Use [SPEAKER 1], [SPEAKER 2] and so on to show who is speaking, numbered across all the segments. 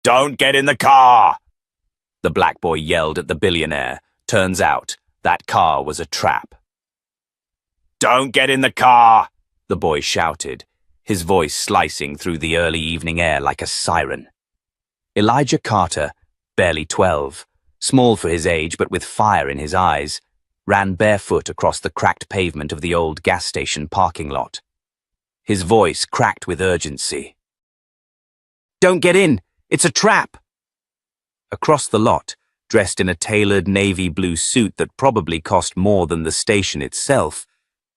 [SPEAKER 1] Don't get in the car! The black boy yelled at the billionaire. Turns out, that car was a trap. Don't get in the car! The boy shouted, his voice slicing through the early evening air like a siren. Elijah Carter, barely 12, small for his age but with fire in his eyes, ran barefoot across the cracked pavement of the old gas station parking lot. His voice cracked with urgency. Don't get in! It's a trap! Across the lot, dressed in a tailored navy blue suit that probably cost more than the station itself,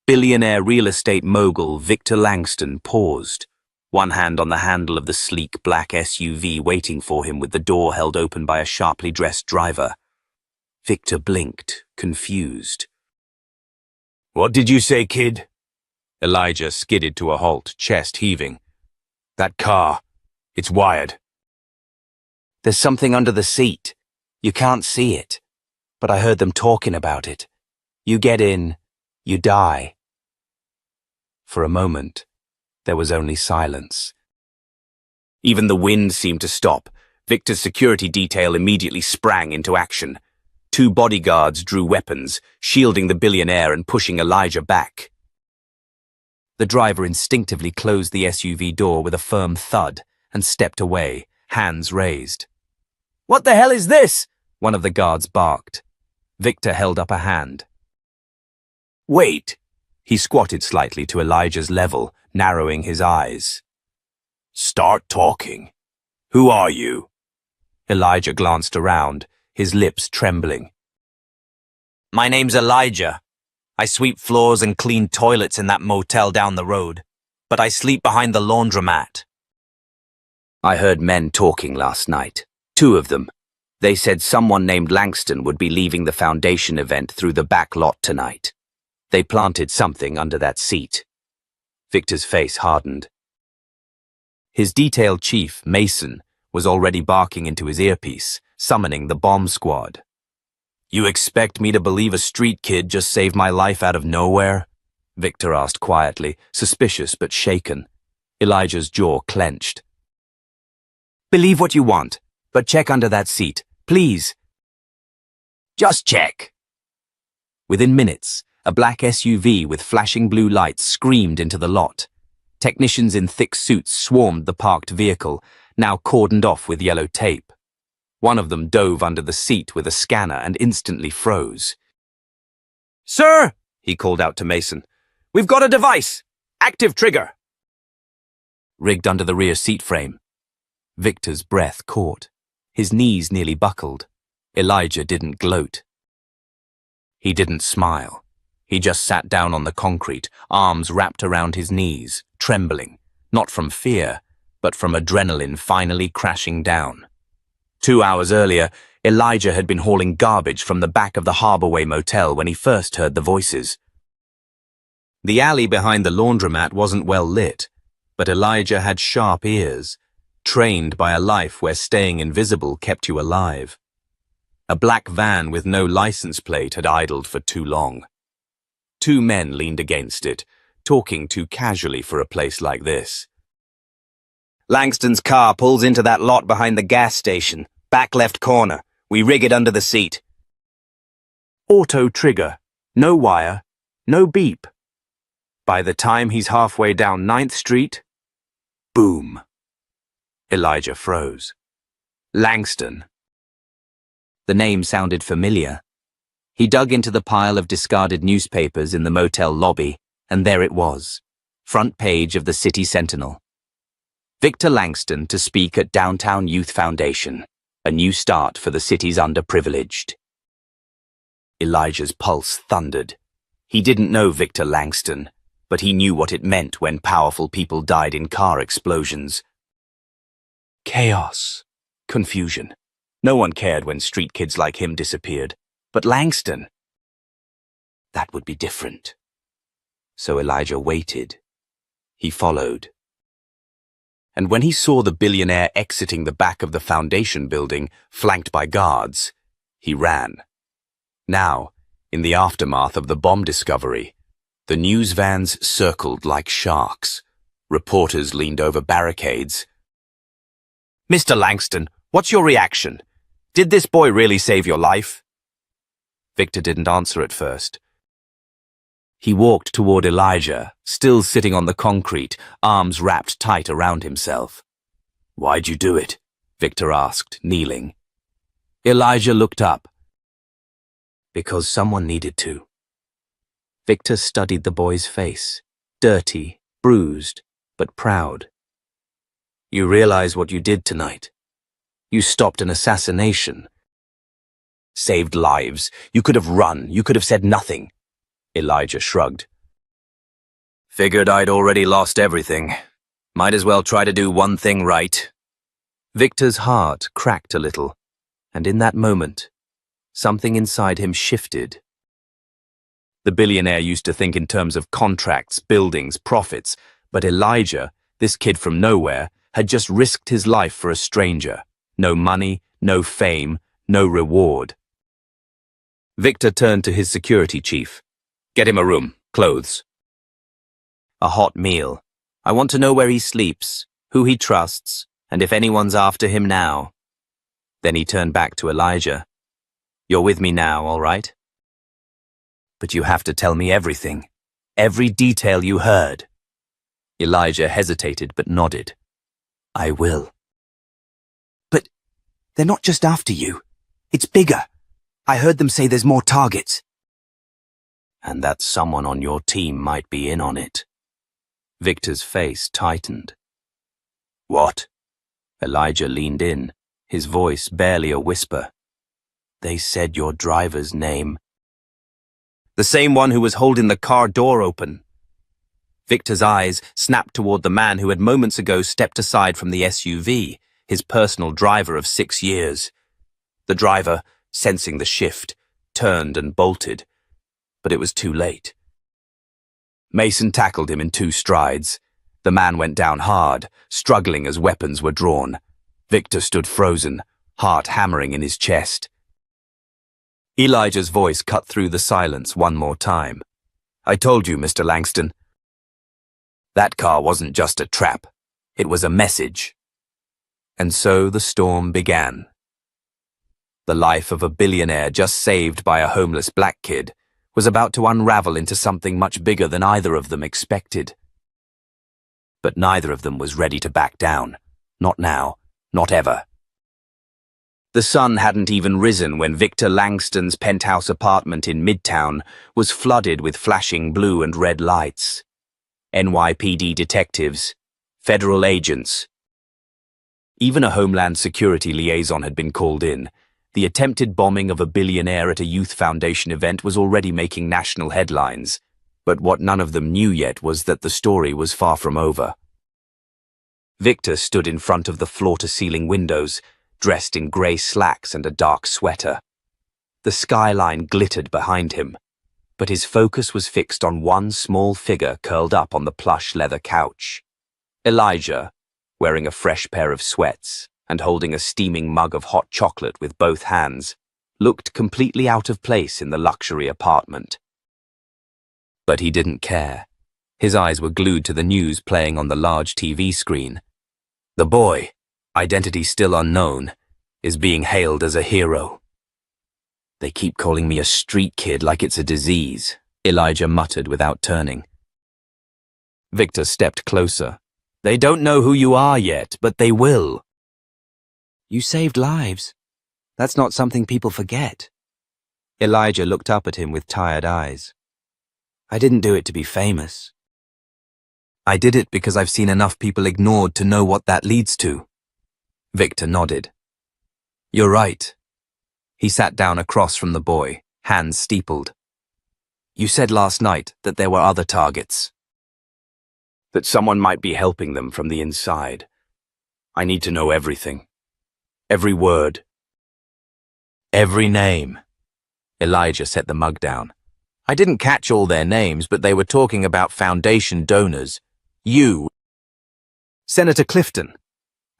[SPEAKER 1] billionaire real estate mogul Victor Langston paused, one hand on the handle of the sleek black SUV waiting for him with the door held open by a sharply dressed driver. Victor blinked, confused. What did you say, kid? Elijah skidded to a halt, chest heaving. That car, it's wired. There's something under the seat. You can't see it, but I heard them talking about it. You get in, you die. For a moment, there was only silence. Even the wind seemed to stop. Victor's security detail immediately sprang into action. 2 bodyguards drew weapons, shielding the billionaire and pushing Elijah back. The driver instinctively closed the SUV door with a firm thud and stepped away, hands raised. What the hell is this? One of the guards barked. Victor held up a hand. Wait. He squatted slightly to Elijah's level, narrowing his eyes. Start talking. Who are you? Elijah glanced around, his lips trembling. My name's Elijah. I sweep floors and clean toilets in that motel down the road, but I sleep behind the laundromat. I heard men talking last night. 2 of them. They said someone named Langston would be leaving the foundation event through the back lot tonight. They planted something under that seat. Victor's face hardened. His detail chief, Mason, was already barking into his earpiece, summoning the bomb squad. You expect me to believe a street kid just saved my life out of nowhere? Victor asked quietly, suspicious but shaken. Elijah's jaw clenched. Believe what you want, but check under that seat, please. Just check. Within minutes, a black SUV with flashing blue lights screamed into the lot. Technicians in thick suits swarmed the parked vehicle, now cordoned off with yellow tape. One of them dove under the seat with a scanner and instantly froze. Sir, he called out to Mason, we've got a device. Active trigger. Rigged under the rear seat frame. Victor's breath caught. His knees nearly buckled. Elijah didn't gloat. He didn't smile. He just sat down on the concrete, arms wrapped around his knees, trembling, not from fear, but from adrenaline finally crashing down. 2 hours earlier, Elijah had been hauling garbage from the back of the Harborway Motel when he first heard the voices. The alley behind the laundromat wasn't well lit, but Elijah had sharp ears, trained by a life where staying invisible kept you alive. A black van with no license plate had idled for too long. 2 men leaned against it, talking too casually for a place like this. Langston's car pulls into that lot behind the gas station, back left corner. We rig it under the seat. Auto trigger. No wire. No beep. By the time he's halfway down 9th Street, boom. Elijah froze. Langston. The name sounded familiar. He dug into the pile of discarded newspapers in the motel lobby, and there it was, front page of the City Sentinel. Victor Langston to speak at Downtown Youth Foundation, a new start for the city's underprivileged. Elijah's pulse thundered. He didn't know Victor Langston, but he knew what it meant when powerful people died in car explosions. Chaos. Confusion. No one cared when street kids like him disappeared. But Langston, that would be different. So Elijah waited. He followed. And when he saw the billionaire exiting the back of the foundation building, flanked by guards, he ran. Now, in the aftermath of the bomb discovery, the news vans circled like sharks. Reporters leaned over barricades. Mr. Langston, what's your reaction? Did this boy really save your life? Victor didn't answer at first. He walked toward Elijah, still sitting on the concrete, arms wrapped tight around himself. Why'd you do it? Victor asked, kneeling. Elijah looked up. Because someone needed to. Victor studied the boy's face, dirty, bruised, but proud. You realize what you did tonight? You stopped an assassination. Saved lives. You could have run. You could have said nothing. Elijah shrugged. Figured I'd already lost everything. Might as well try to do one thing right. Victor's heart cracked a little, and in that moment, something inside him shifted. The billionaire used to think in terms of contracts, buildings, profits, but Elijah, this kid from nowhere, had just risked his life for a stranger. No money, no fame, no reward. Victor turned to his security chief. Get him a room, clothes. A hot meal. I want to know where he sleeps, who he trusts, and if anyone's after him now. Then he turned back to Elijah. You're with me now, all right? But you have to tell me everything. Every detail you heard. Elijah hesitated but nodded. I will. But they're not just after you. It's bigger. I heard them say there's more targets. And that someone on your team might be in on it. Victor's face tightened. What? Elijah leaned in, his voice barely a whisper. They said your driver's name. The same one who was holding the car door open. Victor's eyes snapped toward the man who had moments ago stepped aside from the SUV, his personal driver of 6 years. The driver, sensing the shift, turned and bolted. But it was too late. Mason tackled him in 2 strides. The man went down hard, struggling as weapons were drawn. Victor stood frozen, heart hammering in his chest. Elijah's voice cut through the silence one more time. I told you, Mr. Langston. That car wasn't just a trap. It was a message. And so the storm began. The life of a billionaire just saved by a homeless black kid was about to unravel into something much bigger than either of them expected. But neither of them was ready to back down. Not now, not ever. The sun hadn't even risen when Victor Langston's penthouse apartment in Midtown was flooded with flashing blue and red lights. NYPD detectives, federal agents. Even a Homeland Security liaison had been called in. The attempted bombing of a billionaire at a Youth Foundation event was already making national headlines, but what none of them knew yet was that the story was far from over. Victor stood in front of the floor-to-ceiling windows, dressed in grey slacks and a dark sweater. The skyline glittered behind him, but his focus was fixed on one small figure curled up on the plush leather couch. Elijah, wearing a fresh pair of sweats, and holding a steaming mug of hot chocolate with both hands, looked completely out of place in the luxury apartment. But he didn't care. His eyes were glued to the news playing on the large TV screen. The boy, identity still unknown, is being hailed as a hero. They keep calling me a street kid like it's a disease, Elijah muttered without turning. Victor stepped closer. They don't know who you are yet, but they will. You saved lives. That's not something people forget. Elijah looked up at him with tired eyes. I didn't do it to be famous. I did it because I've seen enough people ignored to know what that leads to. Victor nodded. You're right. He sat down across from the boy, hands steepled. You said last night that there were other targets. That someone might be helping them from the inside. I need to know everything. Every word. Every name. Elijah set the mug down. I didn't catch all their names, but they were talking about foundation donors. You. Senator Clifton.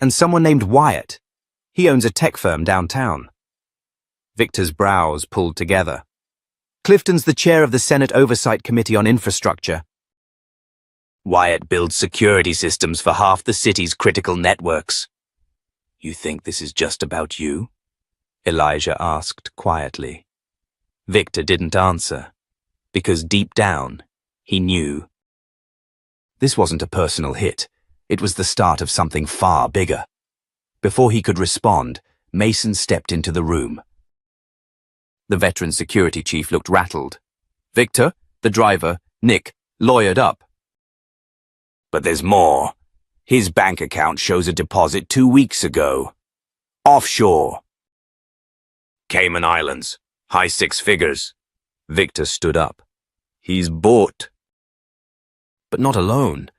[SPEAKER 1] And someone named Wyatt. He owns a tech firm downtown. Victor's brows pulled together. Clifton's the chair of the Senate Oversight Committee on Infrastructure. Wyatt builds security systems for half the city's critical networks. You think this is just about you? Elijah asked quietly. Victor didn't answer, because deep down, he knew. This wasn't a personal hit. It was the start of something far bigger. Before he could respond, Mason stepped into the room. The veteran security chief looked rattled. Victor, the driver, Nick, lawyered up. But there's more. His bank account shows a deposit 2 weeks ago. Offshore. Cayman Islands. High 6 figures. Victor stood up. He's bought. But not alone.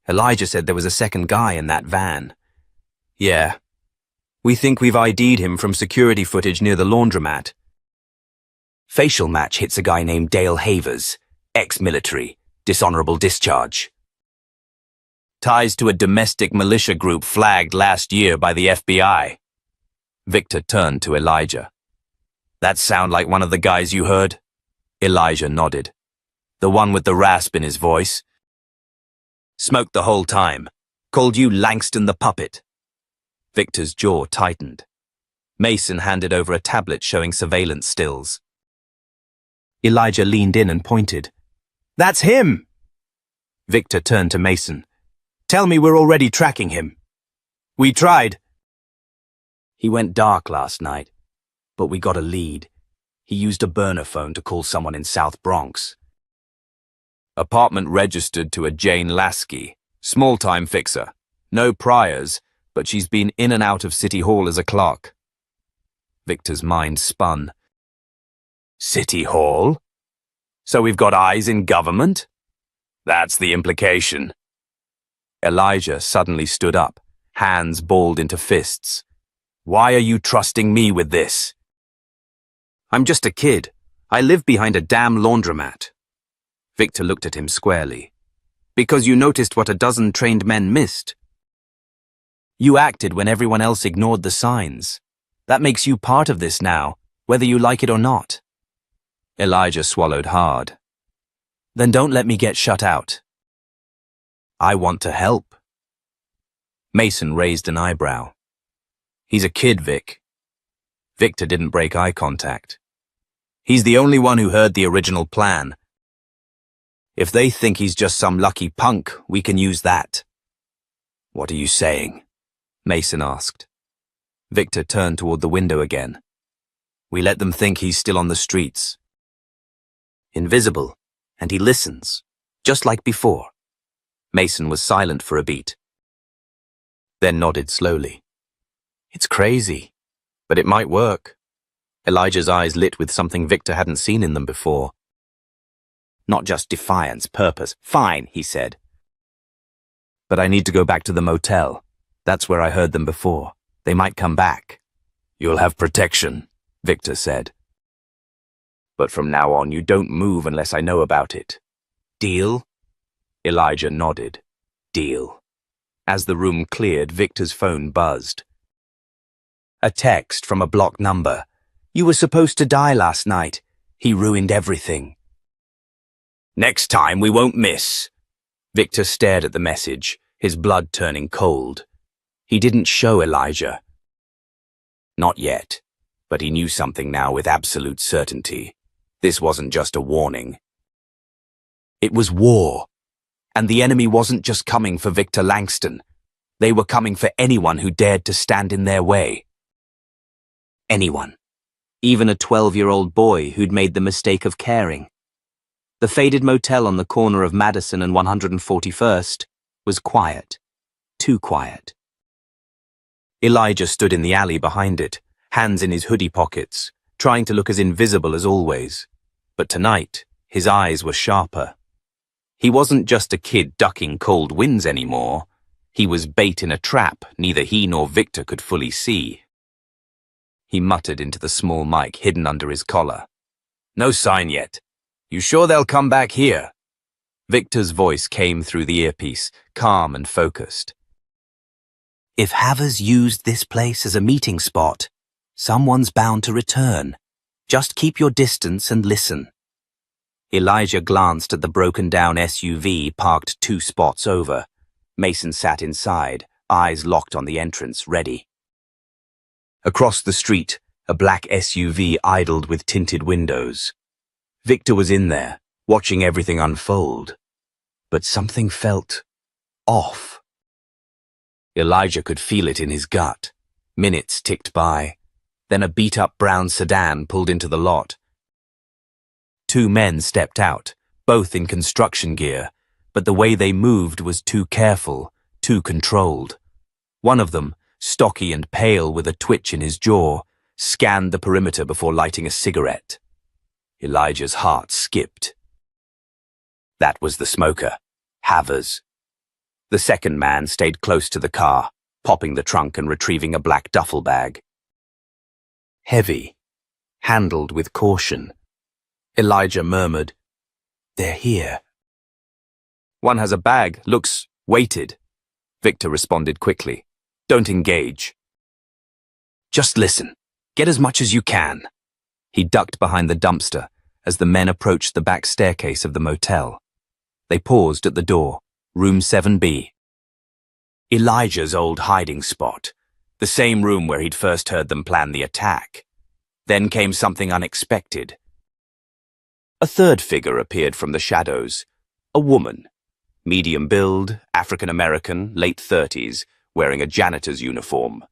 [SPEAKER 1] Elijah said there was a second guy in that van. Yeah. We think we've ID'd him from security footage near the laundromat. Facial match hits a guy named Dale Havers, ex-military, dishonorable discharge. Ties to a domestic militia group flagged last year by the FBI. Victor turned to Elijah. That sound like one of the guys you heard? Elijah nodded. The one with the rasp in his voice. Smoked the whole time. Called you Langston the puppet. Victor's jaw tightened. Mason handed over a tablet showing surveillance stills. Elijah leaned in and pointed. That's him! Victor turned to Mason. Tell me we're already tracking him. We tried. He went dark last night, but we got a lead. He used a burner phone to call someone in South Bronx. Apartment registered to a Jane Lasky, small-time fixer. No priors, but she's been in and out of City Hall as a clerk. Victor's mind spun. City Hall? So we've got eyes in government? That's the implication. Elijah suddenly stood up, hands balled into fists. Why are you trusting me with this? I'm just a kid. I live behind a damn laundromat. Victor looked at him squarely. Because you noticed what a dozen trained men missed. You acted when everyone else ignored the signs. That makes you part of this now, whether you like it or not. Elijah swallowed hard. Then don't let me get shut out. I want to help. Mason raised an eyebrow. He's a kid, Vic. Victor didn't break eye contact. He's the only one who heard the original plan. If they think he's just some lucky punk, we can use that. What are you saying? Mason asked. Victor turned toward the window again. We let them think he's still on the streets. Invisible, and he listens, just like before. Mason was silent for a beat, then nodded slowly. It's crazy, but it might work. Elijah's eyes lit with something Victor hadn't seen in them before. Not just defiance, purpose. Fine, he said. But I need to go back to the motel. That's where I heard them before. They might come back. You'll have protection, Victor said. But from now on, you don't move unless I know about it. Deal? Elijah nodded. Deal. As the room cleared, Victor's phone buzzed. A text from a blocked number. You were supposed to die last night. He ruined everything. Next time we won't miss. Victor stared at the message, his blood turning cold. He didn't show Elijah. Not yet, but he knew something now with absolute certainty. This wasn't just a warning. It was war, and the enemy wasn't just coming for Victor Langston. They were coming for anyone who dared to stand in their way. Anyone. Even a 12-year-old boy who'd made the mistake of caring. The faded motel on the corner of Madison and 141st was quiet. Too quiet. Elijah stood in the alley behind it, hands in his hoodie pockets, trying to look as invisible as always. But tonight, his eyes were sharper. He wasn't just a kid ducking cold winds anymore. He was bait in a trap neither he nor Victor could fully see. He muttered into the small mic hidden under his collar. No sign yet. You sure they'll come back here? Victor's voice came through the earpiece, calm and focused. If Havers used this place as a meeting spot, someone's bound to return. Just keep your distance and listen. Elijah glanced at the broken-down SUV parked 2 spots over. Mason sat inside, eyes locked on the entrance, ready. Across the street, a black SUV idled with tinted windows. Victor was in there, watching everything unfold. But something felt off. Elijah could feel it in his gut. Minutes ticked by. Then a beat-up brown sedan pulled into the lot. Two men stepped out, both in construction gear, but the way they moved was too careful, too controlled. One of them, stocky and pale with a twitch in his jaw, scanned the perimeter before lighting a cigarette. Elijah's heart skipped. That was the smoker, Havers. The second man stayed close to the car, popping the trunk and retrieving a black duffel bag. Heavy, handled with caution. Elijah murmured, "They're here." "One has a bag, looks weighted," Victor responded quickly. "Don't engage. Just listen. Get as much as you can." He ducked behind the dumpster as the men approached the back staircase of the motel. They paused at the door, room 7B. Elijah's old hiding spot, the same room where he'd first heard them plan the attack. Then came something unexpected. A third figure appeared from the shadows, a woman, medium build, African-American, late 30s, wearing a janitor's uniform.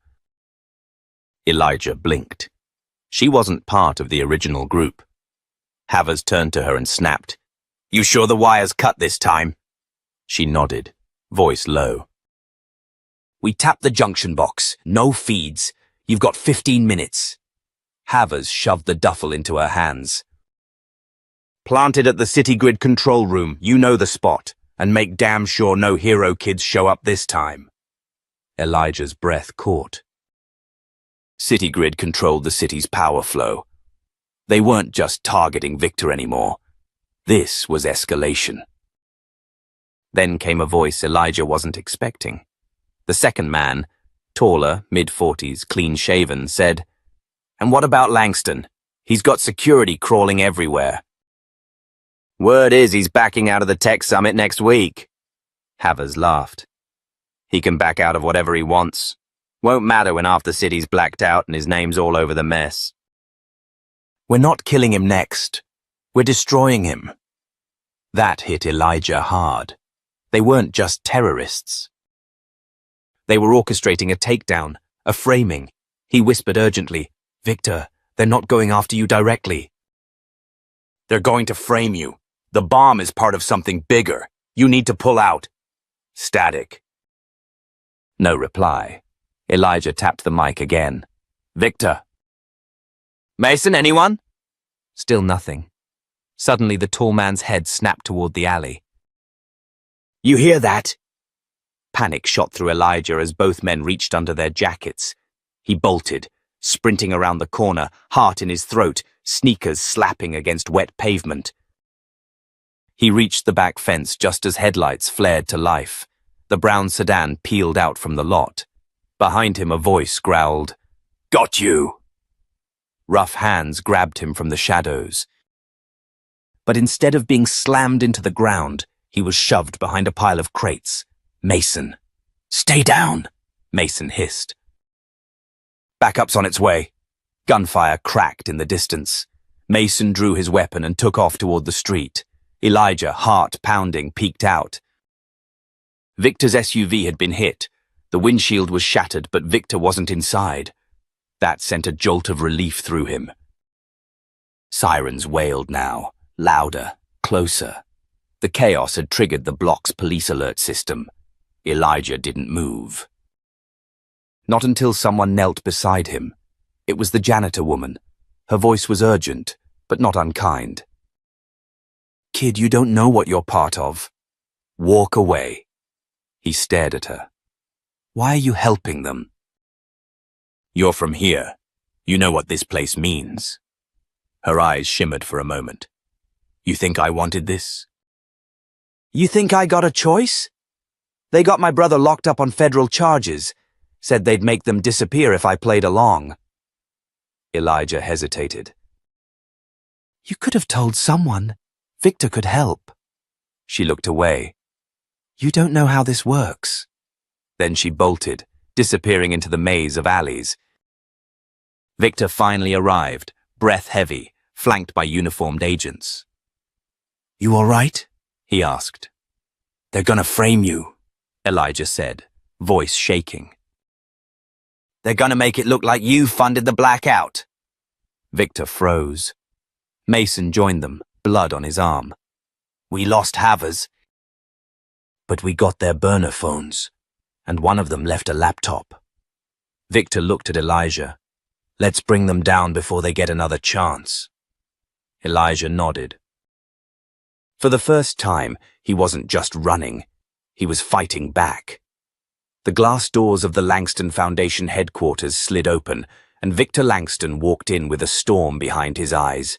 [SPEAKER 1] Elijah blinked. She wasn't part of the original group. Havers turned to her and snapped, "You sure the wire's cut this time?" She nodded, voice low. "We tapped the junction box, no feeds. You've got 15 minutes. Havers shoved the duffel into her hands. "Planted at the city grid control room, you know the spot, and make damn sure no hero kids show up this time." Elijah's breath caught. City grid controlled the city's power flow. They weren't just targeting Victor anymore. This was escalation. Then came a voice Elijah wasn't expecting. The second man, taller, mid-40s, clean-shaven, said, "And what about Langston? He's got security crawling everywhere." "Word is he's backing out of the tech summit next week." Havers laughed. "He can back out of whatever he wants. Won't matter when half the city's blacked out and his name's all over the mess." "We're not killing him next. We're destroying him." That hit Elijah hard. They weren't just terrorists. They were orchestrating a takedown, a framing. He whispered urgently, "Victor, they're not going after you directly." "They're going to frame you. The bomb is part of something bigger. You need to pull out." Static. No reply. Elijah tapped the mic again. "Victor." "Mason, anyone?" Still nothing. Suddenly the tall man's head snapped toward the alley. "You hear that?" Panic shot through Elijah as both men reached under their jackets. He bolted, sprinting around the corner, heart in his throat, sneakers slapping against wet pavement. He reached the back fence just as headlights flared to life. The brown sedan peeled out from the lot. Behind him a voice growled, "Got you!" Rough hands grabbed him from the shadows. But instead of being slammed into the ground, he was shoved behind a pile of crates. "Mason." "Stay down," Mason hissed. "Backup's on its way." Gunfire cracked in the distance. Mason drew his weapon and took off toward the street. Elijah, heart pounding, peeked out. Victor's SUV had been hit. The windshield was shattered, but Victor wasn't inside. That sent a jolt of relief through him. Sirens wailed now, louder, closer. The chaos had triggered the block's police alert system. Elijah didn't move. Not until someone knelt beside him. It was the janitor woman. Her voice was urgent, but not unkind. "Kid, you don't know what you're part of. Walk away." He stared at her. "Why are you helping them?" "You're from here. You know what this place means." Her eyes shimmered for a moment. "You think I wanted this?" "You think I got a choice? They got my brother locked up on federal charges. Said they'd make them disappear if I played along." Elijah hesitated. "You could have told someone. Victor could help." She looked away. "You don't know how this works." Then she bolted, disappearing into the maze of alleys. Victor finally arrived, breath heavy, flanked by uniformed agents. "You all right?" he asked. "They're gonna frame you," Elijah said, voice shaking. "They're gonna make it look like you funded the blackout." Victor froze. Mason joined them, blood on his arm. "We lost Havers, but we got their burner phones, and one of them left a laptop." Victor looked at Elijah. "Let's bring them down before they get another chance." Elijah nodded. For the first time, he wasn't just running. He was fighting back. The glass doors of the Langston Foundation headquarters slid open, and Victor Langston walked in with a storm behind his eyes.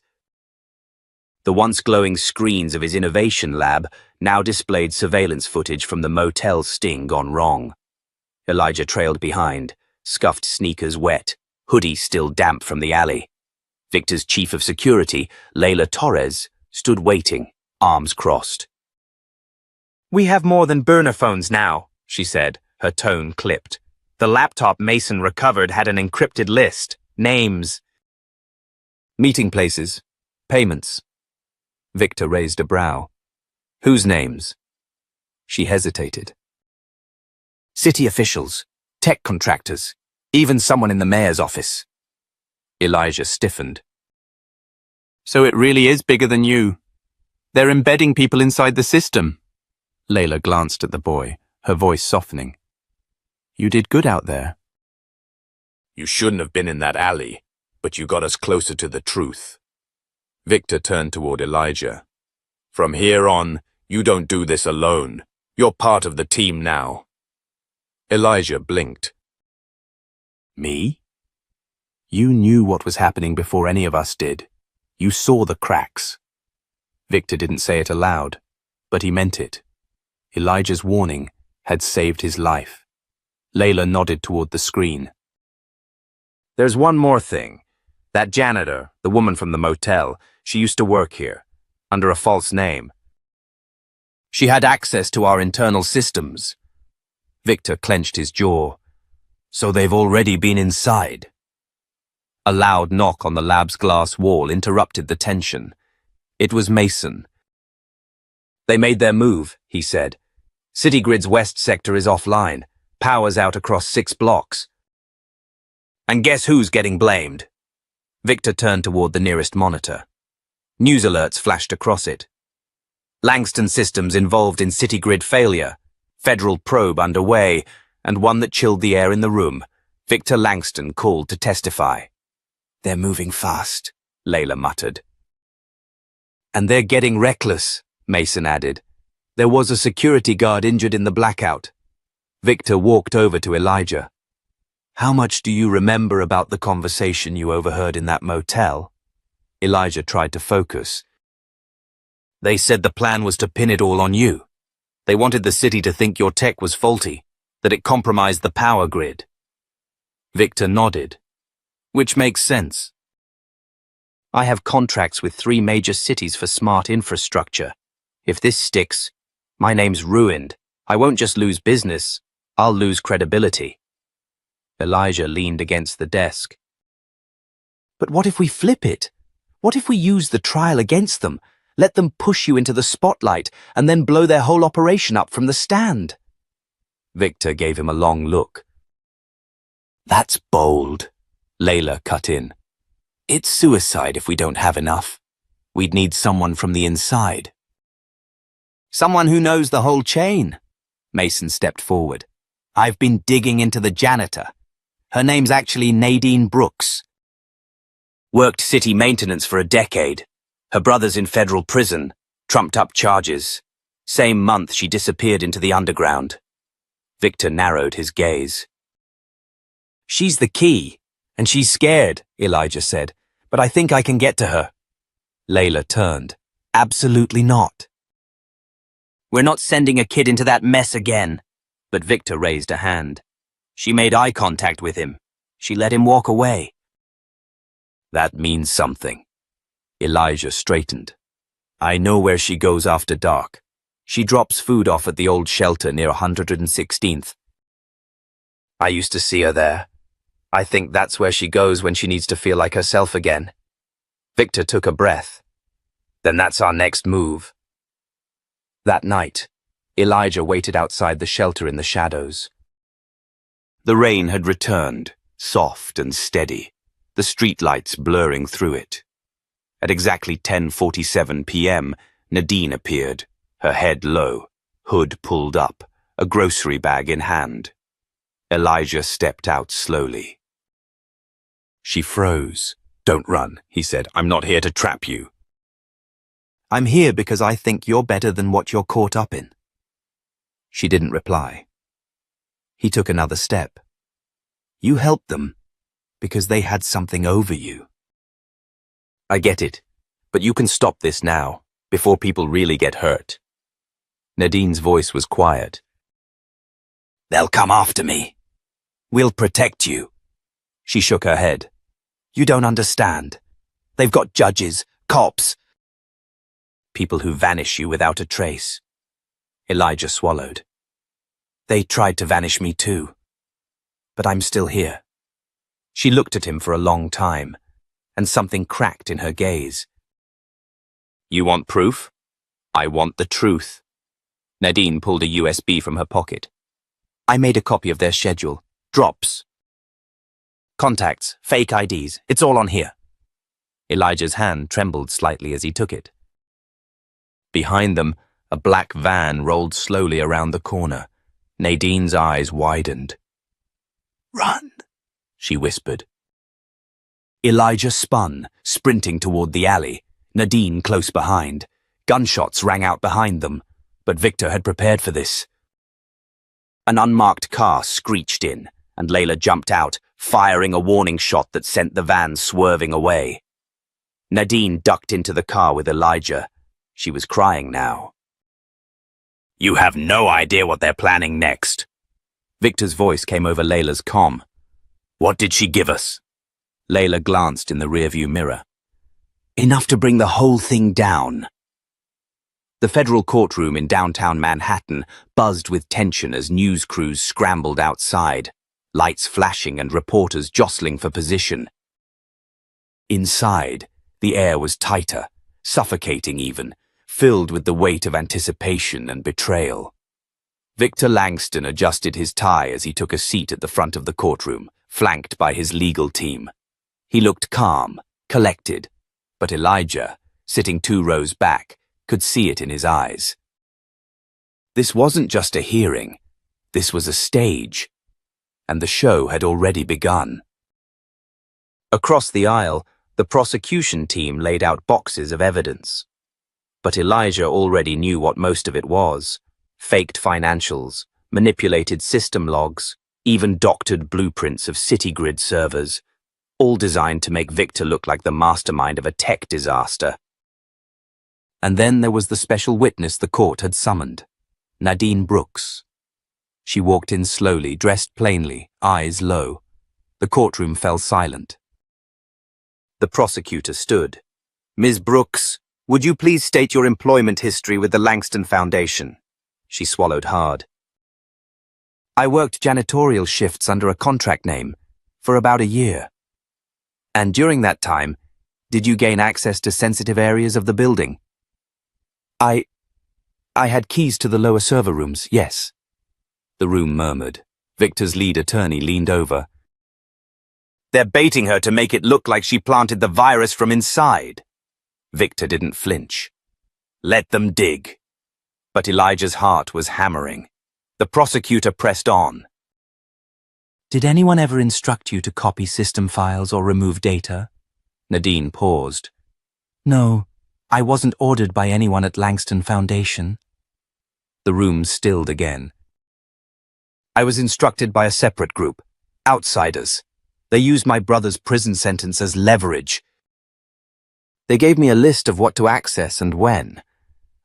[SPEAKER 1] The once glowing screens of his innovation lab now displayed surveillance footage from the motel sting gone wrong. Elijah trailed behind, scuffed sneakers wet, hoodie still damp from the alley. Victor's chief of security, Layla Torres, stood waiting, arms crossed. "We have more than burner phones now," she said, her tone clipped. "The laptop Mason recovered had an encrypted list, names." "Meeting places, payments." Victor raised a brow. "Whose names?" She hesitated. "City officials, tech contractors, even someone in the mayor's office." Elijah stiffened. "So it really is bigger than you. They're embedding people inside the system." Layla glanced at the boy, her voice softening. "You did good out there."
[SPEAKER 2] "You shouldn't have been in that alley, but you got us closer to the truth." Victor turned toward Elijah. "From here on, you don't do this alone. You're part of the team now." Elijah blinked.
[SPEAKER 1] "Me? You knew what was happening before any of us did. You saw the cracks." Victor didn't say it aloud, but he meant it. Elijah's warning had saved his life. Layla nodded toward the screen. "There's one more thing. That janitor, the woman from the motel, she used to work here, under a false name. She had access to our internal systems." Victor clenched his jaw. "So they've already been inside." A loud knock on the lab's glass wall interrupted the tension. It was Mason. "They made their move," he said. "Citygrid's west sector is offline. Power's out across 6 blocks. And guess who's getting blamed?" Victor turned toward the nearest monitor. News alerts flashed across it. "Langston Systems involved in Citygrid failure. Federal probe underway, and one that chilled the air in the room. Victor Langston called to testify." "They're moving fast," Layla muttered. "And they're getting reckless," Mason added. "There was a security guard injured in the blackout." Victor walked over to Elijah. "How much do you remember about the conversation you overheard in that motel?" Elijah tried to focus. "They said the plan was to pin it all on you. They wanted the city to think your tech was faulty, that it compromised the power grid." Victor nodded. "Which makes sense. I have contracts with 3 major cities for smart infrastructure. If this sticks, my name's ruined. I won't just lose business, I'll lose credibility." Elijah leaned against the desk. "But what if we flip it? What if we use the trial against them, let them push you into the spotlight, and then blow their whole operation up from the stand?" Victor gave him a long look. "That's bold," Layla cut in. "It's suicide if we don't have enough. We'd need someone from the inside." "Someone who knows the whole chain." Mason stepped forward. "I've been digging into the janitor. Her name's actually Nadine Brooks. Worked city maintenance for a decade. Her brother's in federal prison, trumped up charges. Same month she disappeared into the underground." Victor narrowed his gaze. "She's the key, and she's scared," Elijah said, "but I think I can get to her." Layla turned. "Absolutely not." "We're not sending a kid into that mess again." But Victor raised a hand. "She made eye contact with him. She let him walk away." "That means something." Elijah straightened. "I know where she goes after dark. She drops food off at the old shelter near 116th. I used to see her there. I think that's where she goes when she needs to feel like herself again. Victor took a breath. Then that's our next move. That night, Elijah waited outside the shelter in the shadows. The rain had returned, soft and steady, the streetlights blurring through it. At exactly 10:47 p.m., Nadine appeared, her head low, hood pulled up, a grocery bag in hand. Elijah stepped out slowly. She froze. "Don't run," he said. "I'm not here to trap you." "I'm here because I think you're better than what you're caught up in." She didn't reply. He took another step. "You helped them because they had something over you." "I get it, but you can stop this now, before people really get hurt." Nadine's voice was quiet. "They'll come after me. We'll protect you." She shook her head. "You don't understand. They've got judges, cops, people who vanish you without a trace." Elijah swallowed. "They tried to vanish me too. But I'm still here." She looked at him for a long time, and something cracked in her gaze. "You want proof? I want the truth." Nadine pulled a USB from her pocket. "I made a copy of their schedule. Drops. Contacts, fake IDs, it's all on here." Elijah's hand trembled slightly as he took it. Behind them, a black van rolled slowly around the corner. Nadine's eyes widened. "Run," she whispered. Elijah spun, sprinting toward the alley, Nadine close behind. Gunshots rang out behind them, but Victor had prepared for this. An unmarked car screeched in, and Layla jumped out, firing a warning shot that sent the van swerving away. Nadine ducked into the car with Elijah. She was crying now. "You have no idea what they're planning next." Victor's voice came over Layla's comm. "What did she give us?" Layla glanced in the rearview mirror. "Enough to bring the whole thing down." The federal courtroom in downtown Manhattan buzzed with tension as news crews scrambled outside, lights flashing and reporters jostling for position. Inside, the air was tighter, suffocating even, filled with the weight of anticipation and betrayal. Victor Langston adjusted his tie as he took a seat at the front of the courtroom, flanked by his legal team. He looked calm, collected, but Elijah, sitting 2 rows back, could see it in his eyes. This wasn't just a hearing, this was a stage, and the show had already begun. Across the aisle, the prosecution team laid out boxes of evidence. But Elijah already knew what most of it was. Faked financials, manipulated system logs, even doctored blueprints of city-grid servers, all designed to make Victor look like the mastermind of a tech disaster. And then there was the special witness the court had summoned, Nadine Brooks. She walked in slowly, dressed plainly, eyes low. The courtroom fell silent. The prosecutor stood. "Ms. Brooks, would you please state your employment history with the Langston Foundation?" She swallowed hard. "I worked janitorial shifts under a contract name for about a year." "And during that time, did you gain access to sensitive areas of the building?" I had keys to the lower server rooms, yes." The room murmured. Victor's lead attorney leaned over. "They're baiting her to make it look like she planted the virus from inside." Victor didn't flinch. "Let them dig." But Elijah's heart was hammering. The prosecutor pressed on. "Did anyone ever instruct you to copy system files or remove data?" Nadine paused. "No, I wasn't ordered by anyone at Langston Foundation." The room stilled again. "I was instructed by a separate group, outsiders. They used my brother's prison sentence as leverage. They gave me a list of what to access and when.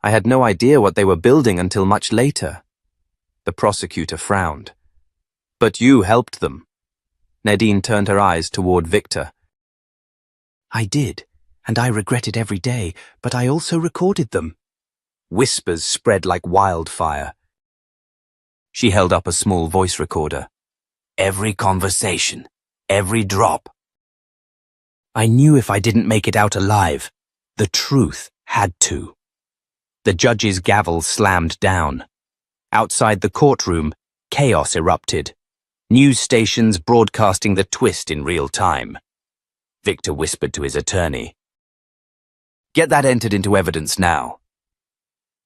[SPEAKER 1] I had no idea what they were building until much later." The prosecutor frowned. "But you helped them." Nadine turned her eyes toward Victor. "I did, and I regret it every day, but I also recorded them." Whispers spread like wildfire. She held up a small voice recorder. "Every conversation, every drop. I knew if I didn't make it out alive, the truth had to. The judge's gavel slammed down. Outside the courtroom, chaos erupted. News stations broadcasting the twist in real time. Victor whispered to his attorney, "Get that entered into evidence now."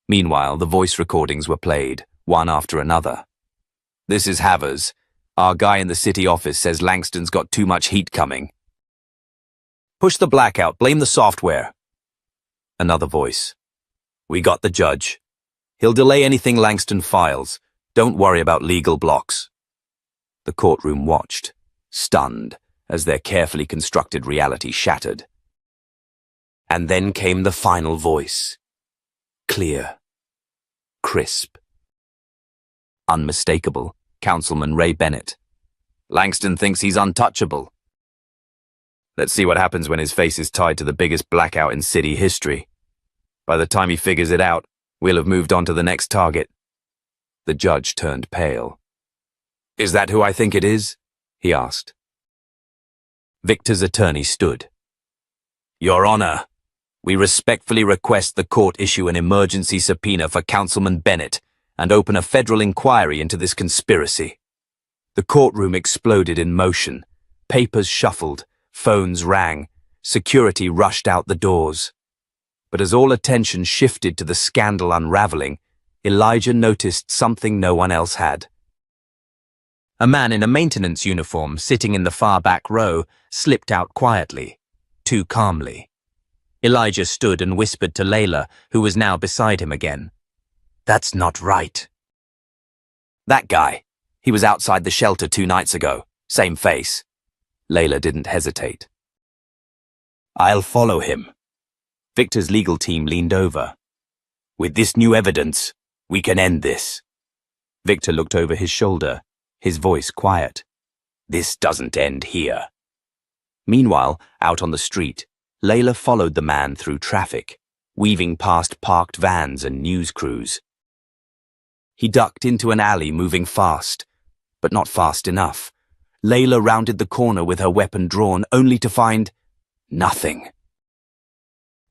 [SPEAKER 1] Meanwhile, the voice recordings were played, one after another. "This is Havers. Our guy in the city office says Langston's got too much heat coming. Push the blackout, blame the software." Another voice. "We got the judge. He'll delay anything Langston files. Don't worry about legal blocks." The courtroom watched, stunned, as their carefully constructed reality shattered. And then came the final voice. Clear. Crisp. Unmistakable. Councilman Ray Bennett. "Langston thinks he's untouchable. Let's see what happens when his face is tied to the biggest blackout in city history. By the time he figures it out, we'll have moved on to the next target." The judge turned pale. "Is that who I think it is?" he asked. Victor's attorney stood. "Your Honor, we respectfully request the court issue an emergency subpoena for Councilman Bennett and open a federal inquiry into this conspiracy." The courtroom exploded in motion. Papers shuffled. Phones rang. Security rushed out the doors. But as all attention shifted to the scandal unraveling, Elijah noticed something no one else had. A man in a maintenance uniform sitting in the far back row slipped out quietly, too calmly. Elijah stood and whispered to Layla, who was now beside him again. "That's not right." "That guy. He was outside the shelter 2 nights ago. Same face." Layla didn't hesitate. "I'll follow him." Victor's legal team leaned over. "With this new evidence, we can end this." Victor looked over his shoulder, his voice quiet. "This doesn't end here." Meanwhile, out on the street, Layla followed the man through traffic, weaving past parked vans and news crews. He ducked into an alley moving fast, but not fast enough. Layla rounded the corner with her weapon drawn, only to find nothing.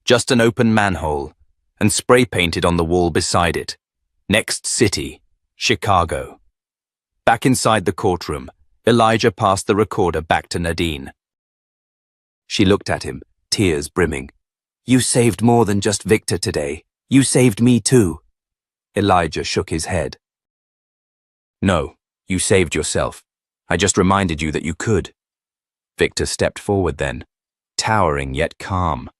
[SPEAKER 1] Just an open manhole, and spray painted on the wall beside it. Next city, Chicago. Back inside the courtroom, Elijah passed the recorder back to Nadine. She looked at him, tears brimming. "You saved more than just Victor today. You saved me too." Elijah shook his head. "No, you saved yourself. I just reminded you that you could." Victor stepped forward then, towering yet calm,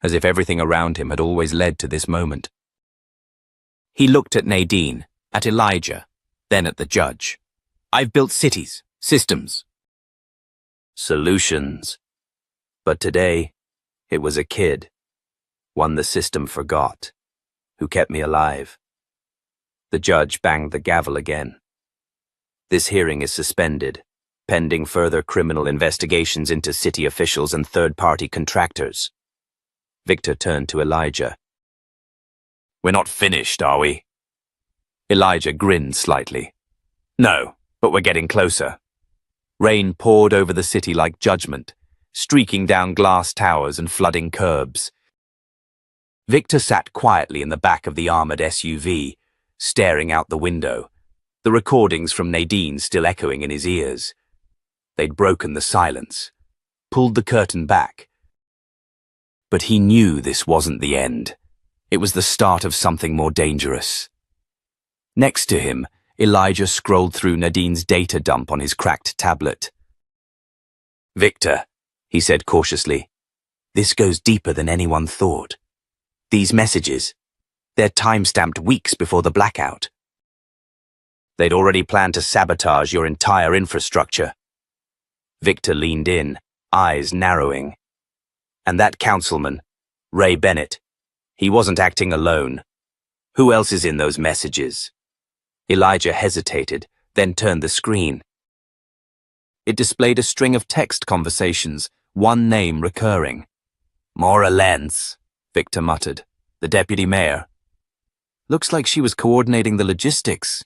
[SPEAKER 1] as if everything around him had always led to this moment. He looked at Nadine, at Elijah, then at the judge. "I've built cities, systems, solutions. But today, it was a kid, one the system forgot, who kept me alive." The judge banged the gavel again. "This hearing is suspended, pending further criminal investigations into city officials and third-party contractors." Victor turned to Elijah. "We're not finished, are we?" Elijah grinned slightly. "No, but we're getting closer." Rain poured over the city like judgment, streaking down glass towers and flooding curbs. Victor sat quietly in the back of the armored SUV, staring out the window, the recordings from Nadine still echoing in his ears. They'd broken the silence, pulled the curtain back. But he knew this wasn't the end. It was the start of something more dangerous. Next to him, Elijah scrolled through Nadine's data dump on his cracked tablet. "Victor," he said cautiously, "this goes deeper than anyone thought. These messages, they're time-stamped weeks before the blackout. They'd already planned to sabotage your entire infrastructure." Victor leaned in, eyes narrowing. "And that councilman, Ray Bennett, he wasn't acting alone. Who else is in those messages?" Elijah hesitated, then turned the screen. It displayed a string of text conversations, one name recurring. "Maura Lenz," Victor muttered. "The deputy mayor. Looks like she was coordinating the logistics.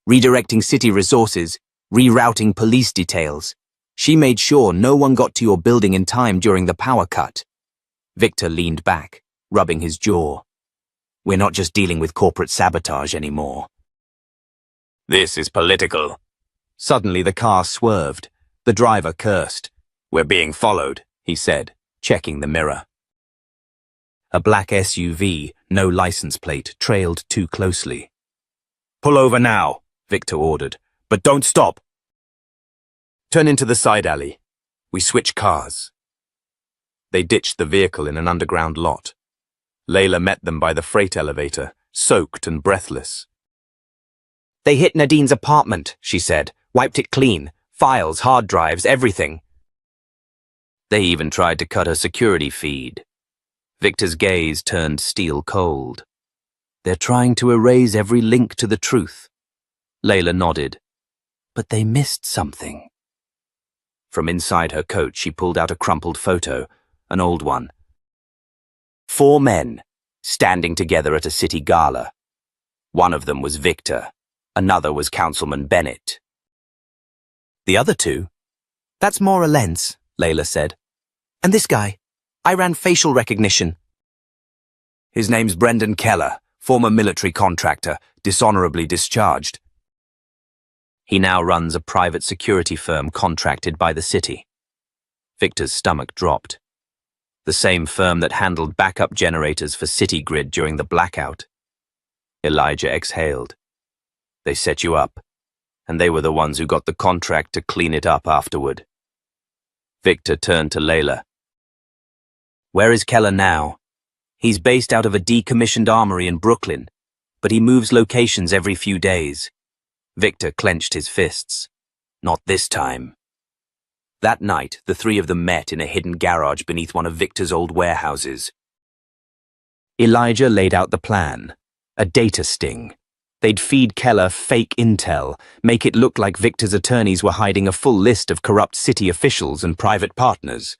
[SPEAKER 1] Redirecting city resources, rerouting police details. She made sure no one got to your building in time during the power cut. Victor leaned back, rubbing his jaw. We're not just dealing with corporate sabotage anymore.
[SPEAKER 2] This is political.
[SPEAKER 1] Suddenly the car swerved. The driver cursed.
[SPEAKER 2] We're being followed,
[SPEAKER 1] he said, checking the mirror. A black SUV, no license plate, trailed too closely.
[SPEAKER 2] Pull over now,
[SPEAKER 1] Victor ordered. But don't stop.
[SPEAKER 2] Turn into the side alley. We switch cars. They ditched the vehicle in an underground lot. Layla met them by the freight elevator, soaked and breathless.
[SPEAKER 1] They hit Nadine's apartment, she said. Wiped it clean. Files, hard drives, everything. They even tried to cut her security feed. Victor's gaze turned steel cold. They're trying to erase every link to the truth. Layla nodded. But they missed something. From inside her coat, she pulled out a crumpled photo, an old one. 4 men, standing together at a city gala. One of them was Victor. Another was Councilman Bennett. The other 2? That's Maura Lentz, Layla said. And this guy, I ran facial recognition. His name's Brendan Keller, former military contractor, dishonorably discharged. He now runs a private security firm contracted by the city. Victor's stomach dropped. The same firm that handled backup generators for City Grid during the blackout. Elijah exhaled. They set you up, and they were the ones who got the contract to clean it up afterward. Victor turned to Layla. Where is Keller now? He's based out of a decommissioned armory in Brooklyn, but he moves locations every few days. Victor clenched his fists. Not this time. That night, the 3 of them met in a hidden garage beneath one of Victor's old warehouses. Elijah laid out the plan. A data sting. They'd feed Keller fake intel, make it look like Victor's attorneys were hiding a full list of corrupt city officials and private partners.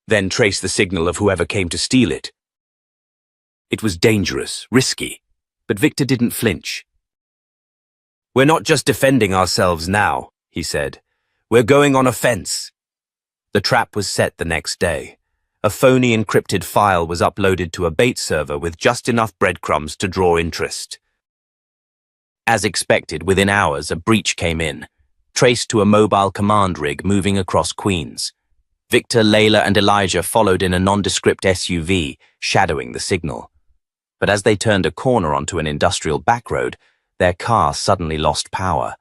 [SPEAKER 1] Then trace the signal of whoever came to steal it. It was dangerous, risky, but Victor didn't flinch. We're not just defending ourselves now, he said. We're going on offense. The trap was set the next day. A phony encrypted file was uploaded to a bait server with just enough breadcrumbs to draw interest. As expected, within hours, a breach came in, traced to a mobile command rig moving across Queens. Victor, Layla, and Elijah followed in a nondescript SUV, shadowing the signal. But as they turned a corner onto an industrial backroad, their car suddenly lost power.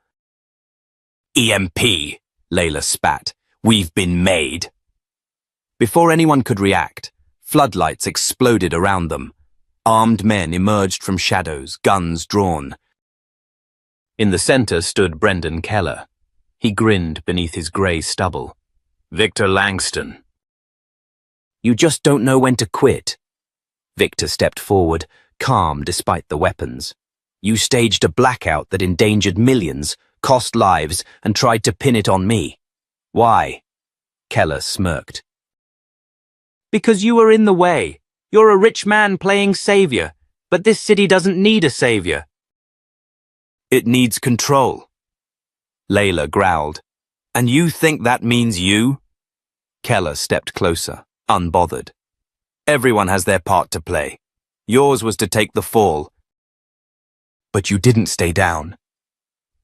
[SPEAKER 1] EMP, Layla spat. We've been made. Before anyone could react, floodlights exploded around them. Armed men emerged from shadows, guns drawn. In the center stood Brendan Keller. He grinned beneath his grey stubble. Victor Langston. You just don't know when to quit. Victor stepped forward, calm despite the weapons. You staged a blackout that endangered millions, cost lives, and tried to pin it on me. Why? Keller smirked. Because you were in the way. You're a rich man playing savior, but this city doesn't need a savior. It needs control. Layla growled. And you think that means you? Keller stepped closer, unbothered. Everyone has their part to play. Yours was to take the fall. But you didn't stay down.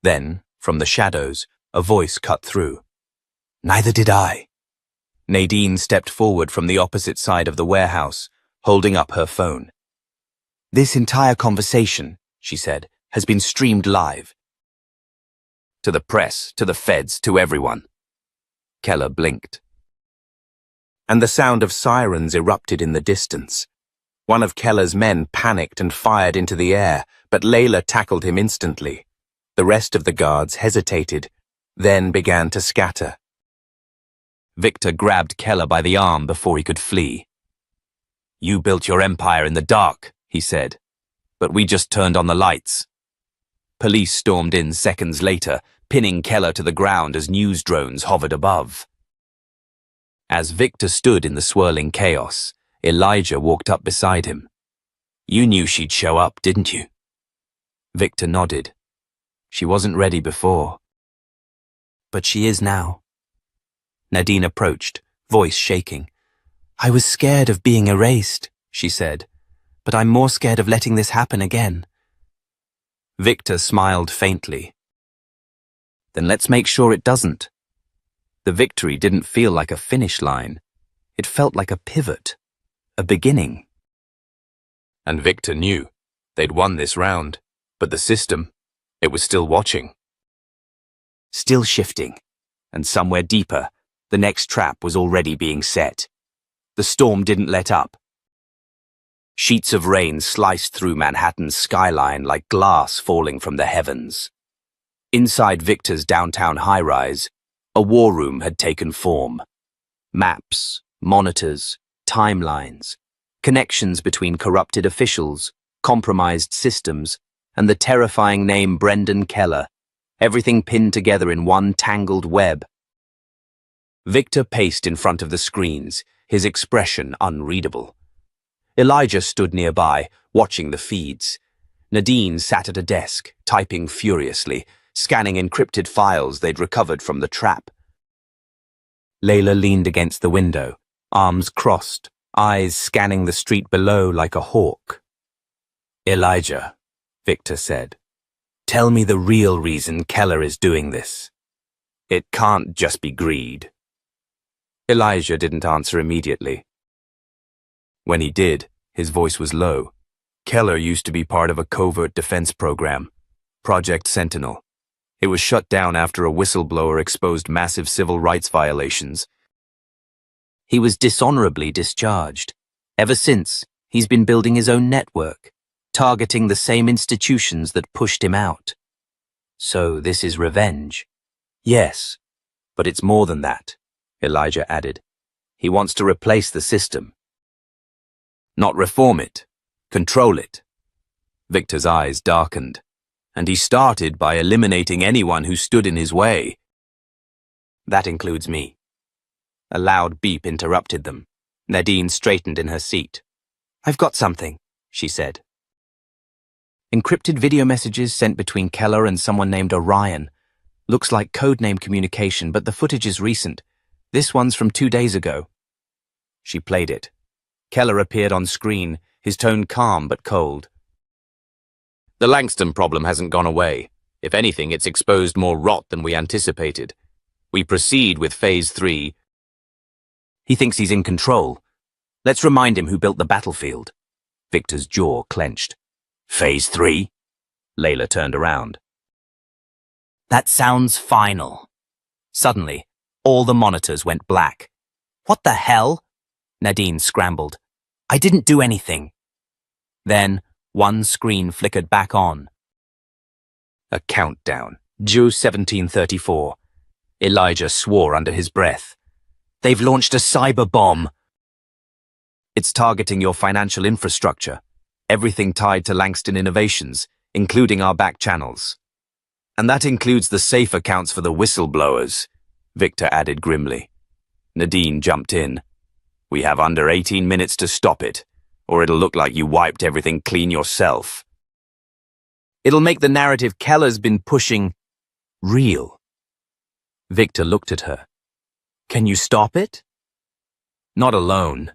[SPEAKER 1] Then, from the shadows, a voice cut through. Neither did I. Nadine stepped forward from the opposite side of the warehouse, holding up her phone. This entire conversation, she said, has been streamed live. To the press, to the feds, to everyone. Keller blinked. And the sound of sirens erupted in the distance. One of Keller's men panicked and fired into the air, but Layla tackled him instantly. The rest of the guards hesitated, then began to scatter. Victor grabbed Keller by the arm before he could flee. You built your empire in the dark, he said, but we just turned on the lights. Police stormed in seconds later, pinning Keller to the ground as news drones hovered above. As Victor stood in the swirling chaos, Elijah walked up beside him. You knew she'd show up, didn't you? Victor nodded. She wasn't ready before. But she is now. Nadine approached, voice shaking. "I was scared of being erased," she said, "but I'm more scared of letting this happen again." Victor smiled faintly. "Then let's make sure it doesn't." The victory didn't feel like a finish line. It felt like a pivot, a beginning.
[SPEAKER 2] And Victor knew they'd won this round, but the system, it was still watching.
[SPEAKER 1] Still shifting, and somewhere deeper, the next trap was already being set. The storm didn't let up. Sheets of rain sliced through Manhattan's skyline like glass falling from the heavens. Inside Victor's downtown high-rise, a war room had taken form. Maps, monitors, timelines, connections between corrupted officials, compromised systems, and the terrifying name Brendan Keller, everything pinned together in one tangled web. Victor paced in front of the screens, his expression unreadable. Elijah stood nearby, watching the feeds. Nadine sat at a desk, typing furiously, scanning encrypted files they'd recovered from the trap. Layla leaned against the window, arms crossed, eyes scanning the street below like a hawk. "Elijah," Victor said, "tell me the real reason Keller is doing this. It can't just be greed." Elijah didn't answer immediately. When he did, his voice was low. Keller used to be part of a covert defense program, Project Sentinel. It was shut down after a whistleblower exposed massive civil rights violations. He was dishonorably discharged. Ever since, he's been building his own network, targeting the same institutions that pushed him out. So this is revenge. Yes, but it's more than that, Elijah added. He wants to replace the system. Not reform it, control it. Victor's eyes darkened, and he started by eliminating anyone who stood in his way. That includes me. A loud beep interrupted them. Nadine straightened in her seat. "I've got something," she said. Encrypted video messages sent between Keller and someone named Orion. Looks like codename communication, but the footage is recent. This one's from 2 days ago. She played it. Keller appeared on screen, his tone calm but cold.
[SPEAKER 2] "The Langston problem hasn't gone away. If anything, it's exposed more rot than we anticipated. We proceed with Phase 3.
[SPEAKER 1] He thinks he's in control. Let's remind him who built the battlefield." Victor's jaw clenched. "Phase 3? Layla turned around. "That sounds final." Suddenly, all the monitors went black. "What the hell?" Nadine scrambled. "I didn't do anything." Then, one screen flickered back on. A countdown. June 1734. Elijah swore under his breath. "They've launched a cyber bomb." "It's targeting your financial infrastructure, everything tied to Langston Innovations, including our back channels. And that includes the safe accounts for the whistleblowers," Victor added grimly. Nadine jumped in. "We have under 18 minutes to stop it, or it'll look like you wiped everything clean yourself." "It'll make the narrative Keller's been pushing real." Victor looked at her. "Can you stop it?" "Not alone."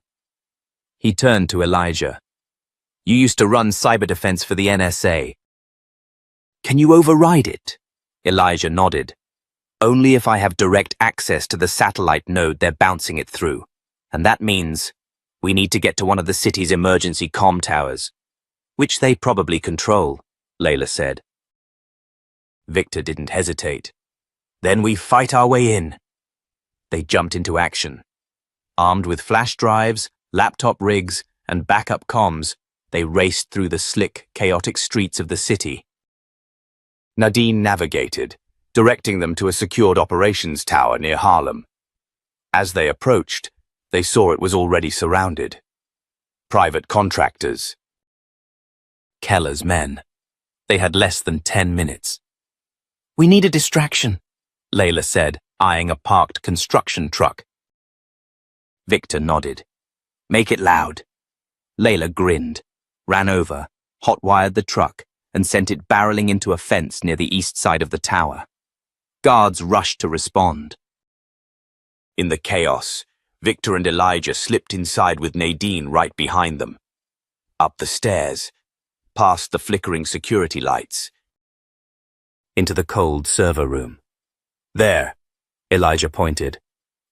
[SPEAKER 1] He turned to Elijah. "You used to run cyber defense for the NSA. Can you override it?" Elijah nodded. "Only if I have direct access to the satellite node they're bouncing it through. And that means we need to get to one of the city's emergency comm towers, which they probably control," Layla said. Victor didn't hesitate. "Then we fight our way in." They jumped into action. Armed with flash drives, laptop rigs, and backup comms, they raced through the slick, chaotic streets of the city. Nadine navigated, directing them to a secured operations tower near Harlem. As they approached, they saw it was already surrounded. Private contractors. Keller's men. They had less than 10 minutes. "We need a distraction," Layla said, eyeing a parked construction truck. Victor nodded. "Make it loud." Layla grinned, ran over, hot-wired the truck, and sent it barreling into a fence near the east side of the tower. Guards rushed to respond. In the chaos, Victor and Elijah slipped inside with Nadine right behind them. Up the stairs, past the flickering security lights, into the cold server room. There, Elijah pointed.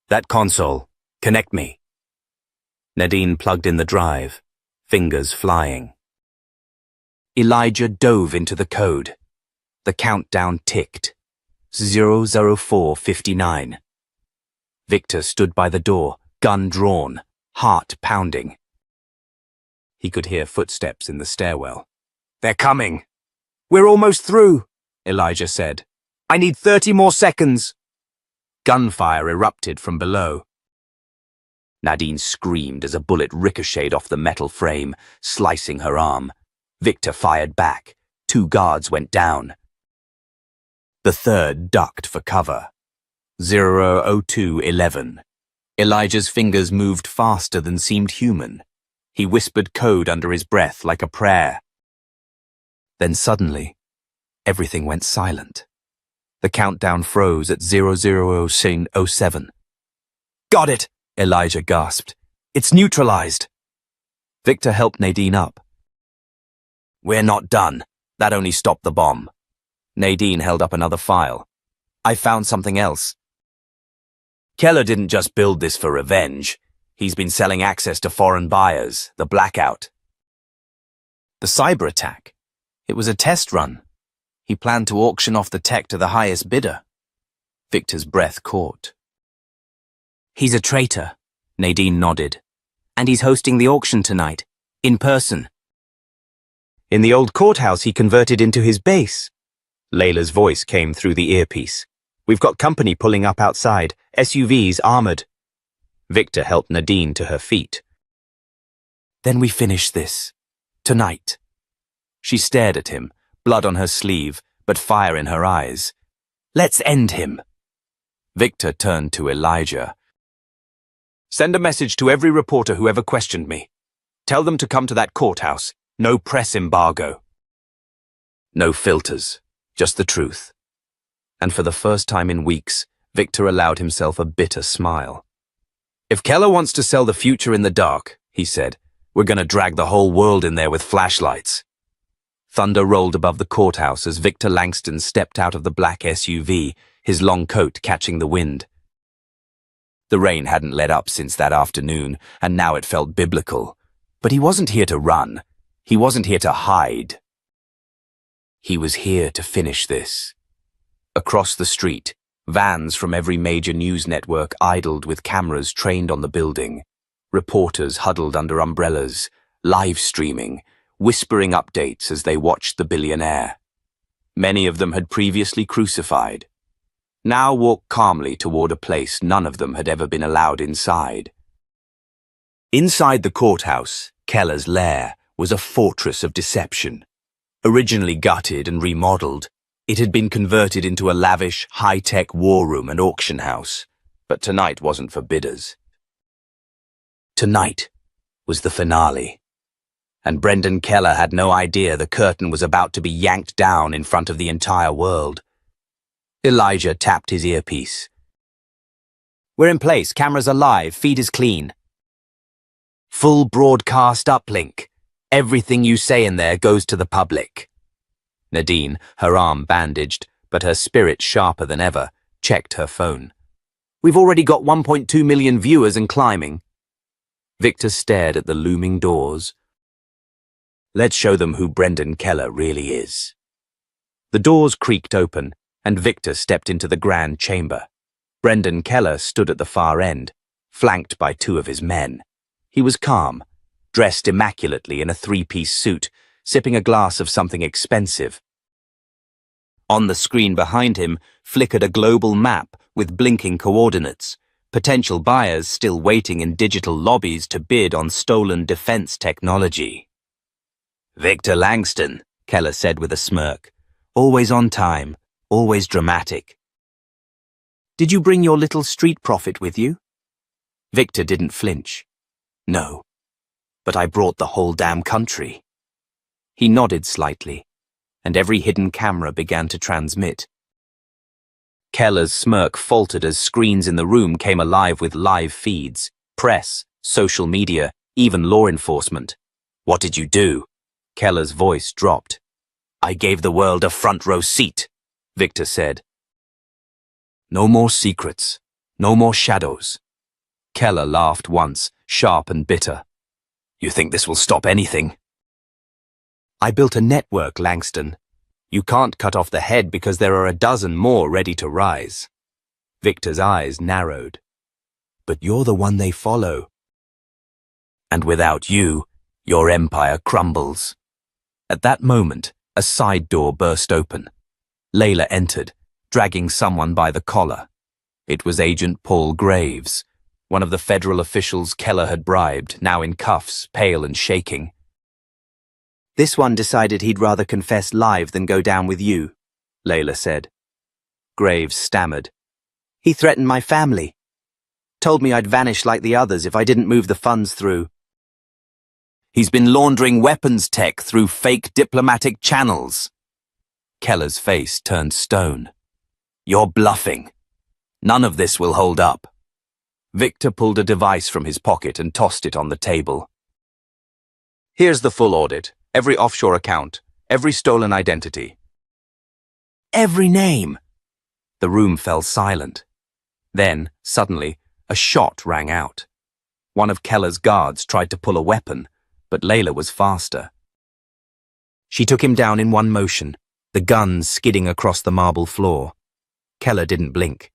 [SPEAKER 1] That console. Connect me. Nadine plugged in the drive, fingers flying. Elijah dove into the code. The countdown ticked. 00459. Victor stood by the door, gun drawn, heart pounding. He could hear footsteps in the stairwell. They're coming. We're almost through, Elijah said. I need 30 more seconds. Gunfire erupted from below. Nadine screamed as a bullet ricocheted off the metal frame, slicing her arm. Victor fired back. 2 guards went down. The third ducked for cover. 00211. Elijah's fingers moved faster than seemed human. He whispered code under his breath like a prayer. Then suddenly, everything went silent. The countdown froze at 007. Got it, Elijah gasped. It's neutralized. Victor helped Nadine up. We're not done. That only stopped the bomb. Nadine held up another file. I found something else. Keller didn't just build this for revenge. He's been selling access to foreign buyers, the blackout. The cyber attack. It was a test run. He planned to auction off the tech to the highest bidder. Victor's breath caught. He's a traitor, Nadine nodded. And he's hosting the auction tonight, in person. In the old courthouse he converted into his base. Layla's voice came through the earpiece. We've got company pulling up outside, SUVs armored. Victor helped Nadine to her feet. Then we finish this. Tonight. She stared at him, blood on her sleeve, but fire in her eyes. Let's end him. Victor turned to Elijah. Send a message to every reporter who ever questioned me. Tell them to come to that courthouse. No press embargo. No filters, just the truth. And for the first time in weeks, Victor allowed himself a bitter smile. If Keller wants to sell the future in the dark, he said, we're going to drag the whole world in there with flashlights. Thunder rolled above the courthouse as Victor Langston stepped out of the black SUV, his long coat catching the wind. The rain hadn't let up since that afternoon, and now it felt biblical. But he wasn't here to run. He wasn't here to hide. He was here to finish this. Across the street, vans from every major news network idled with cameras trained on the building. Reporters huddled under umbrellas, live streaming, whispering updates as they watched the billionaire. Many of them had previously crucified. Now walked calmly toward a place none of them had ever been allowed inside. Inside the courthouse, Keller's lair, was a fortress of deception. Originally gutted and remodeled, it had been converted into a lavish, high-tech war room and auction house. But tonight wasn't for bidders. Tonight was the finale. And Brendan Keller had no idea the curtain was about to be yanked down in front of the entire world. Elijah tapped his earpiece. We're in place, cameras are live, feed is clean. Full broadcast uplink. Everything you say in there goes to the public. Nadine, her arm bandaged, but her spirit sharper than ever, checked her phone. We've already got 1.2 million viewers and climbing. Victor stared at the looming doors. Let's show them who Brendan Keller really is. The doors creaked open, and Victor stepped into the grand chamber. Brendan Keller stood at the far end, flanked by 2 of his men. He was calm, dressed immaculately in a 3-piece suit, sipping a glass of something expensive. On the screen behind him flickered a global map with blinking coordinates, potential buyers still waiting in digital lobbies to bid on stolen defense technology. Victor Langston, Keller said with a smirk. Always on time, always dramatic. Did you bring your little street prophet with you? Victor didn't flinch. No, but I brought the whole damn country. He nodded slightly, and every hidden camera began to transmit. Keller's smirk faltered as screens in the room came alive with live feeds, press, social media, even law enforcement. What did you do? Keller's voice dropped. I gave the world a front row seat, Victor said. No more secrets. No more shadows. Keller laughed once, sharp and bitter. You think this will stop anything? I built a network, Langston. You can't cut off the head because there are a dozen more ready to rise. Victor's eyes narrowed. But you're the one they follow. And without you, your empire crumbles. At that moment, a side door burst open. Layla entered, dragging someone by the collar. It was Agent Paul Graves, one of the federal officials Keller had bribed, now in cuffs, pale and shaking. This one decided he'd rather confess live than go down with you, Layla said. Graves stammered. He threatened my family. Told me I'd vanish like the others if I didn't move the funds through. He's been laundering weapons tech through fake diplomatic channels. Keller's face turned stone. You're bluffing. None of this will hold up. Victor pulled a device from his pocket and tossed it on the table. Here's the full audit. Every offshore account, every stolen identity. Every name! The room fell silent. Then, suddenly, a shot rang out. One of Keller's guards tried to pull a weapon, but Layla was faster. She took him down in one motion, the gun skidding across the marble floor. Keller didn't blink.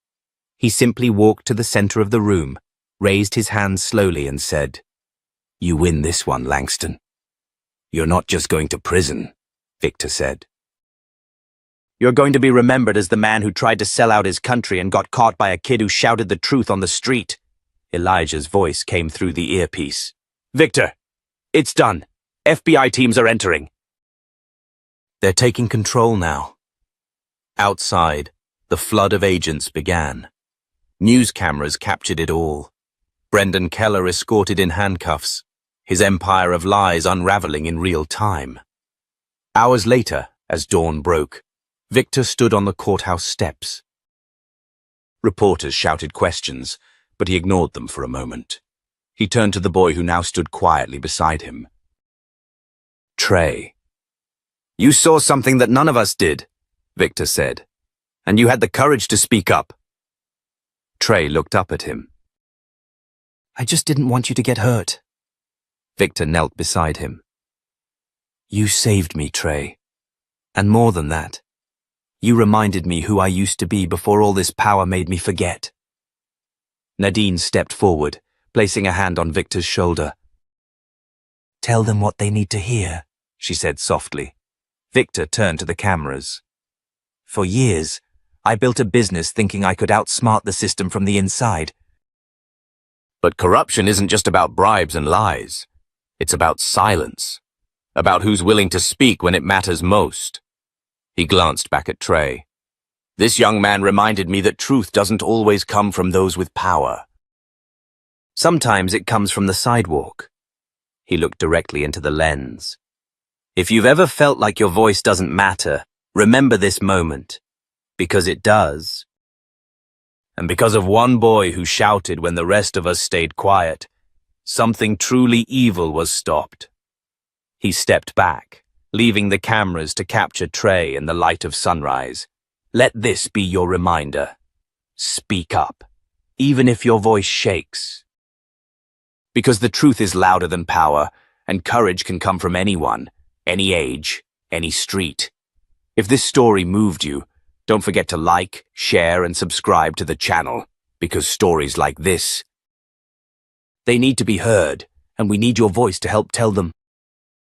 [SPEAKER 1] He simply walked to the center of the room, raised his hand slowly and said, You win this one, Langston. You're not just going to prison, Victor said. You're going to be remembered as the man who tried to sell out his country and got caught by a kid who shouted the truth on the street. Elijah's voice came through the earpiece. Victor, it's done. FBI teams are entering. They're taking control now. Outside, the flood of agents began. News cameras captured it all. Brendan Keller escorted in handcuffs, his empire of lies unraveling in real time. Hours later, as dawn broke, Victor stood on the courthouse steps. Reporters shouted questions, but he ignored them for a moment. He turned to the boy who now stood quietly beside him. Trey. You saw something that none of us did, Victor said, and you had the courage to speak up. Trey looked up at him. I just didn't want you to get hurt. Victor knelt beside him. You saved me, Trey. And more than that, you reminded me who I used to be before all this power made me forget. Nadine stepped forward, placing a hand on Victor's shoulder. Tell them what they need to hear, she said softly. Victor turned to the cameras. For years, I built a business thinking I could outsmart the system from the inside. But corruption isn't just about bribes and lies. It's about silence. About who's willing to speak when it matters most. He glanced back at Trey. This young man reminded me that truth doesn't always come from those with power. Sometimes it comes from the sidewalk. He looked directly into the lens. If you've ever felt like your voice doesn't matter, remember this moment. Because it does. And because of one boy who shouted when the rest of us stayed quiet, something truly evil was stopped. He stepped back, leaving the cameras to capture Trey in the light of sunrise. Let this be your reminder. Speak up, even if your voice shakes. Because the truth is louder than power, and courage can come from anyone, any age, any street. If this story moved you, don't forget to like, share, and subscribe to the channel, because stories like this, they need to be heard, and we need your voice to help tell them.